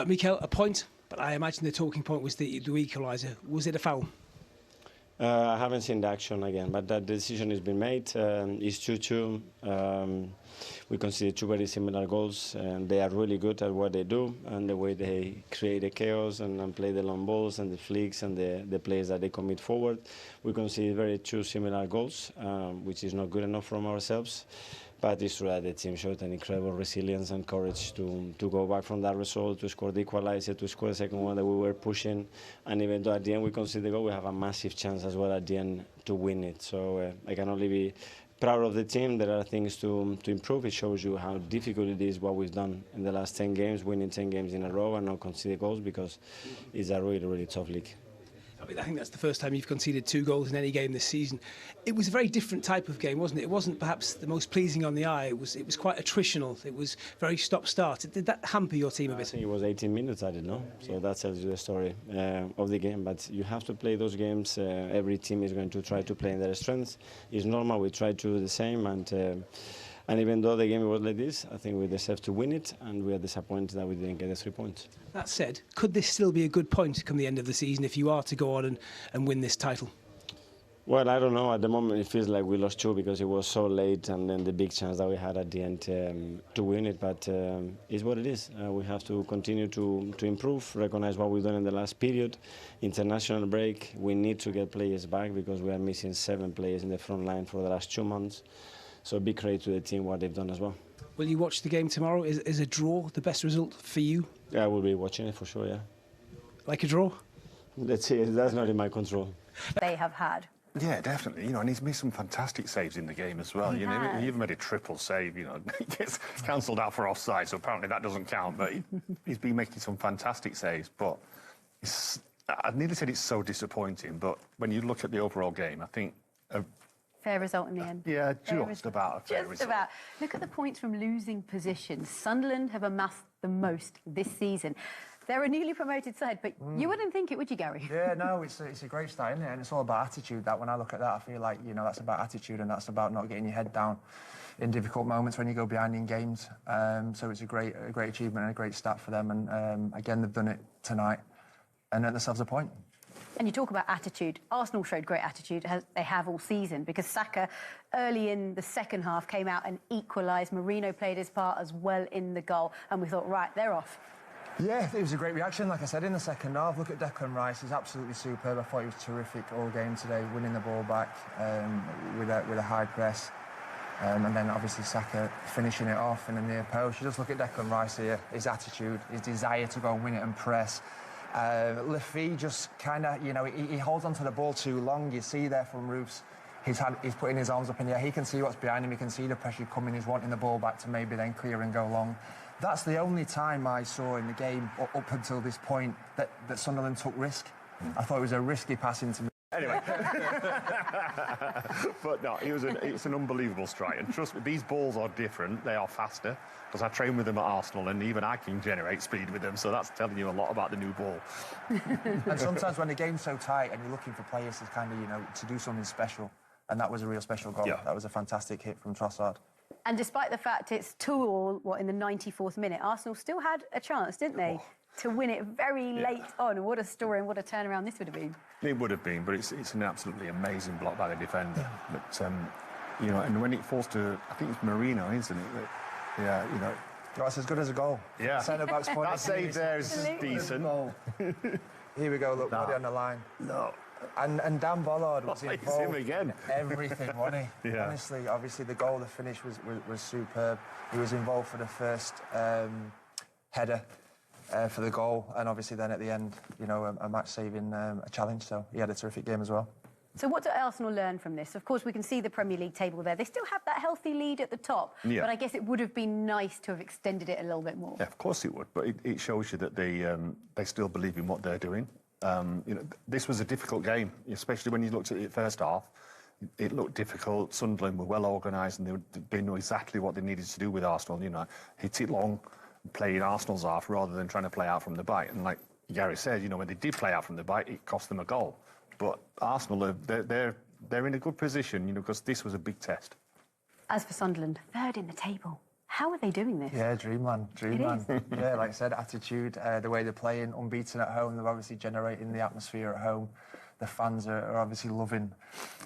Mikel, a point, but I imagine the talking point was the equaliser. Was it a foul? I haven't seen the action again, but that decision has been made. It's 2-2. We consider two very similar goals, and they are really good at what they do and the way they create the chaos and play the long balls and the flicks and the plays that they commit forward. We consider two similar goals, which is not good enough from ourselves. But it's true that the team showed an incredible resilience and courage to go back from that result, to score the equaliser, to score the second one that we were pushing. And even though at the end we conceded the goal, we have a massive chance as well at the end to win it. So I can only be proud of the team. There are things to improve. It shows you how difficult it is what we've done in the last 10 games, winning 10 games in a row and not conceding goals, because it's a really, really tough league. I think that's the first time you've conceded 2 goals in any game this season. It was a very different type of game, wasn't it? It wasn't perhaps the most pleasing on the eye. It was quite attritional. It was very stop-start. Did that hamper your team a bit? I think it was 18 minutes, I didn't know. So that tells you the story of the game. But you have to play those games. Every team is going to try to play in their strengths. It's normal. We try to do the same. And even though the game was like this, I think we deserve to win it, and we are disappointed that we didn't get the 3 points. That said, could this still be a good point come the end of the season if you are to go on and win this title? Well, I don't know. At the moment, it feels like we lost 2 because it was so late, and then the big chance that we had at the end to win it. But it's what it is. We have to continue to improve, recognize what we've done in the last period. International break, we need to get players back because we are missing 7 players in the front line for the last 2 months. So big credit to the team, what they've done as well. Will you watch the game tomorrow? Is a draw the best result for you? Yeah, I will be watching it for sure, yeah. Like a draw? Let's see, that's not in my control. They have had. Yeah, definitely. And he's made some fantastic saves in the game as well. He even made a triple save. He gets cancelled out for offside, so apparently that doesn't count. But he's been making some fantastic saves. But I've nearly said it's so disappointing. But when you look at the overall game, I think. Fair result in the end. Yeah, just about a fair result. Just about. Look at the points from losing positions. Sunderland have amassed the most this season. They're a newly promoted side, but you wouldn't think it, would you, Gary? Yeah, no, it's a great start, isn't it? And it's all about attitude. That when I look at that, I feel like, that's about attitude, and that's about not getting your head down in difficult moments when you go behind in games. So it's a great achievement and a great start for them. And again, they've done it tonight and earned themselves a point. And you talk about attitude. Arsenal showed great attitude, as they have all season, because Saka, early in the second half, came out and equalised. Marino played his part as well in the goal. And we thought, right, they're off. Yeah, it was a great reaction, like I said, in the second half. Look at Declan Rice, he's absolutely superb. I thought he was terrific all game today, winning the ball back with a high press. And then obviously Saka finishing it off in the near post. You just look at Declan Rice here, his attitude, his desire to go and win it and press. Lafy just kind of, he holds onto the ball too long. You see there from Roofs, he's putting his arms up in the air. He can see what's behind him. He can see the pressure coming. He's wanting the ball back to maybe then clear and go long. That's the only time I saw in the game up until this point that Sunderland took risk. I thought it was a risky pass into me. Anyway, but no, it's an unbelievable strike. And trust me, these balls are different. They are faster, because I train with them at Arsenal, and even I can generate speed with them. So that's telling you a lot about the new ball. And sometimes when the game's so tight and you're looking for players to kind of, to do something special, and that was a real special goal. Yeah. That was a fantastic hit from Trossard. And despite the fact it's 2-2, in the 94th minute, Arsenal still had a chance, didn't they? To win it very late on. What a story and what a turnaround this would have been. It would have been, but it's an absolutely amazing block by the defender. But, and when it falls to, I think it's Marino, isn't it? Yeah, That's as good as a goal. Yeah. Centre-back's point. That save there is decent. Here we go, look, body on the line. No. And Dan Bollard was involved. It's him again. Everything, wasn't he? Yeah. Honestly, obviously the goal, the finish was superb. He was involved for the first header for the goal, and obviously then at the end, a match-saving a challenge. So he had a terrific game as well. So what do Arsenal learn from this? Of course, we can see the Premier League table there. They still have that healthy lead at the top, but I guess it would have been nice to have extended it a little bit more. Yeah, of course it would, but it shows you that they still believe in what they're doing. This was a difficult game, especially when you looked at it first half. It looked difficult. Sunderland were well organised, and they knew exactly what they needed to do with Arsenal. Hit it long, play in Arsenal's half rather than trying to play out from the back. And like Gary said, when they did play out from the back, it cost them a goal. But Arsenal, they're in a good position, because this was a big test. As for Sunderland, third in the table. How are they doing this? Yeah, dreamland. Yeah, like I said, attitude, the way they're playing, unbeaten at home. They're obviously generating the atmosphere at home. The fans are obviously loving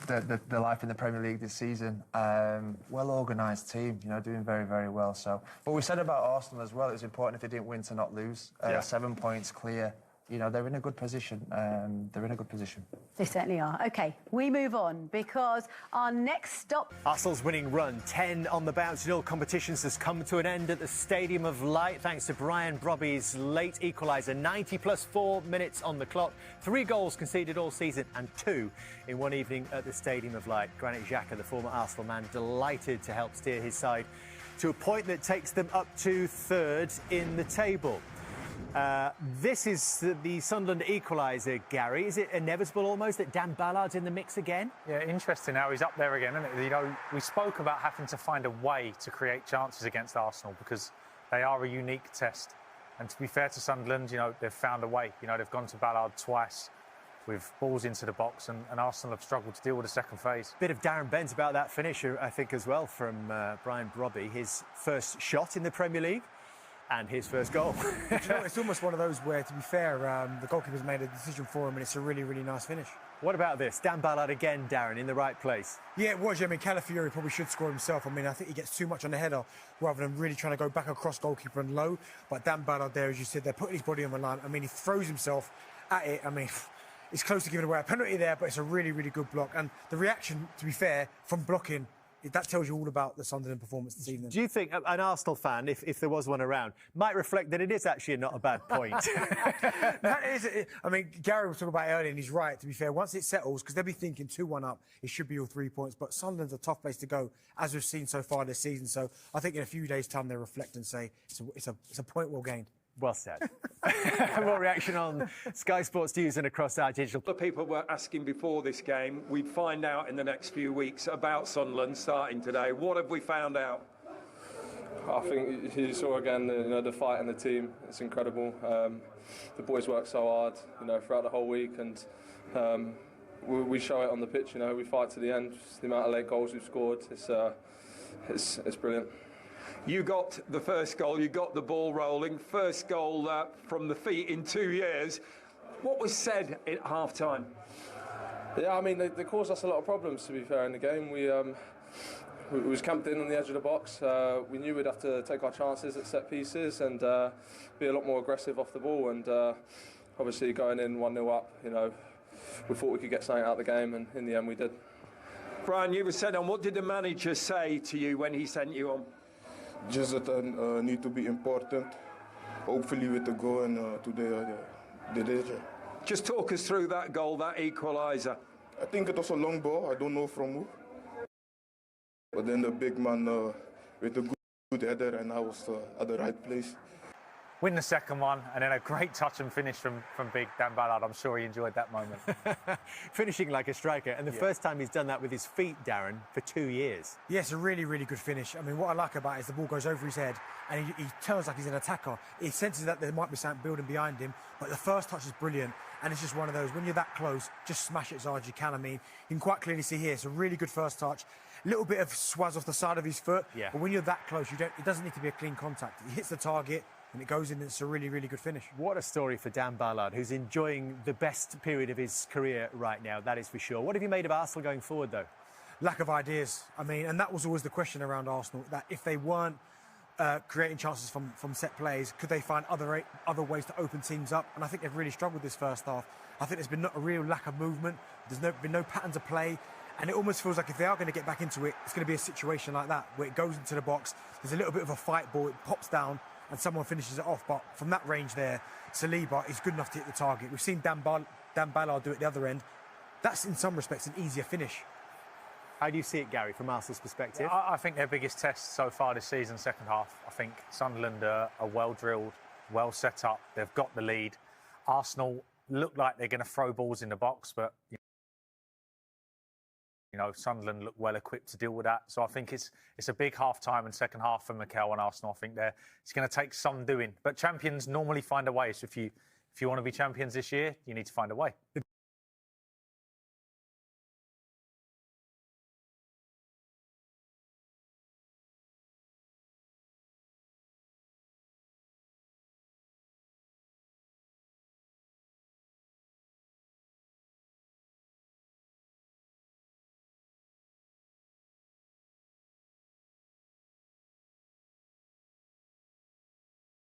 the life in the Premier League this season. Well organised team, you know, doing very, very well. So, but we said about Arsenal as well. It was important if they didn't win to not lose. 7 points clear. You know, they're in a good position. They certainly are. OK, we move on because our next stop... Arsenal's winning run, 10 on the bounce in all competitions, has come to an end at the Stadium of Light thanks to Brian Brobby's late equaliser. 90 plus 4 minutes on the clock. 3 goals conceded all season and 2 in one evening at the Stadium of Light. Granit Xhaka, the former Arsenal man, delighted to help steer his side to a point that takes them up to 3rd in the table. This is the Sunderland equaliser, Gary. Is it inevitable almost that Dan Ballard's in the mix again? Yeah, interesting how he's up there again, isn't it? You know, we spoke about having to find a way to create chances against Arsenal because they are a unique test. And to be fair to Sunderland, you know, they've found a way. You know, they've gone to Ballard twice with balls into the box and Arsenal have struggled to deal with the second phase. Bit of Darren Bent about that finish, I think, as well, from Brian Brobby. His first shot in the Premier League. And his first goal. You know, it's almost one of those where, to be fair, the goalkeeper's made a decision for him and it's a really, really nice finish. What about this? Dan Ballard again, Darren, in the right place. Yeah, it was. I mean, Calafiori probably should score himself. I mean, I think he gets too much on the header rather than really trying to go back across goalkeeper and low. But Dan Ballard there, as you said, they're putting his body on the line. I mean, he throws himself at it. I mean, it's close to giving away a penalty there, but it's a really, really good block. And the reaction, to be fair, from blocking, that tells you all about the Sunderland performance this evening. Do you think an Arsenal fan, if there was one around, might reflect that it is actually not a bad point? That is, I mean, Gary was talking about it earlier, and he's right, to be fair. Once it settles, because they'll be thinking 2-1 up, it should be all 3 points. But Sunderland's a tough place to go, as we've seen so far this season. So I think in a few days' time, they'll reflect and say it's a point well gained. Well said. More reaction on Sky Sports News and across our digital. The people were asking before this game, we'd find out in the next few weeks about Sunderland starting today. What have we found out? I think you saw again, the fight in the team. It's incredible. The boys work so hard, throughout the whole week, and we show it on the pitch. We fight to the end. Just the amount of late goals we've scored, it's brilliant. You got the first goal, you got the ball rolling, first goal from the feet in 2 years. What was said at half-time? Yeah, I mean, they caused us a lot of problems, to be fair, in the game. We was camped in on the edge of the box. We knew we'd have to take our chances at set pieces and be a lot more aggressive off the ball. And obviously going in 1-0 up, we thought we could get something out of the game, and in the end we did. Brian, you were sent on. What did the manager say to you when he sent you on? Just that I need to be important. Hopefully with the goal, and today they did. Just talk us through that goal, that equaliser. I think it was a long ball. I don't know from who. But then the big man with a good header, and I was at the right place. Win the second one, and then a great touch and finish from big Dan Ballard. I'm sure he enjoyed that moment. Finishing like a striker, and the first time he's done that with his feet, Darren, for 2 years. Yeah, it's a really, really good finish. I mean, what I like about it is the ball goes over his head, and he turns like he's an attacker. He senses that there might be something building behind him, but the first touch is brilliant, and it's just one of those, when you're that close, just smash it as hard as you can. I mean, you can quite clearly see here, it's a really good first touch. Little bit of swaz off the side of his foot, but when you're that close, it doesn't need to be a clean contact. He hits the target, and it goes in, and it's a really, really good finish. What a story for Dan Ballard, who's enjoying the best period of his career right now, that is for sure. What have you made of Arsenal going forward, though? Lack of ideas. I mean, and that was always the question around Arsenal, that if they weren't creating chances from set plays, could they find other ways to open teams up? And I think they've really struggled this first half. I think there's been a real lack of movement. There's been no patterns of play. And it almost feels like if they are going to get back into it, it's going to be a situation like that, where it goes into the box, there's a little bit of a fight ball, it pops down, and someone finishes it off. But from that range there, Saliba is good enough to hit the target. We've seen Dan Ballard do it the other end. That's, in some respects, an easier finish. How do you see it, Gary, from Arsenal's perspective? I think their biggest test so far this season, second half. I think Sunderland are well-drilled, well set up. They've got the lead. Arsenal look like they're going to throw balls in the box, but Sunderland look well equipped to deal with that. So I think it's a big half-time and second half for Mikel and Arsenal. I think it's going to take some doing. But champions normally find a way. So if you want to be champions this year, you need to find a way.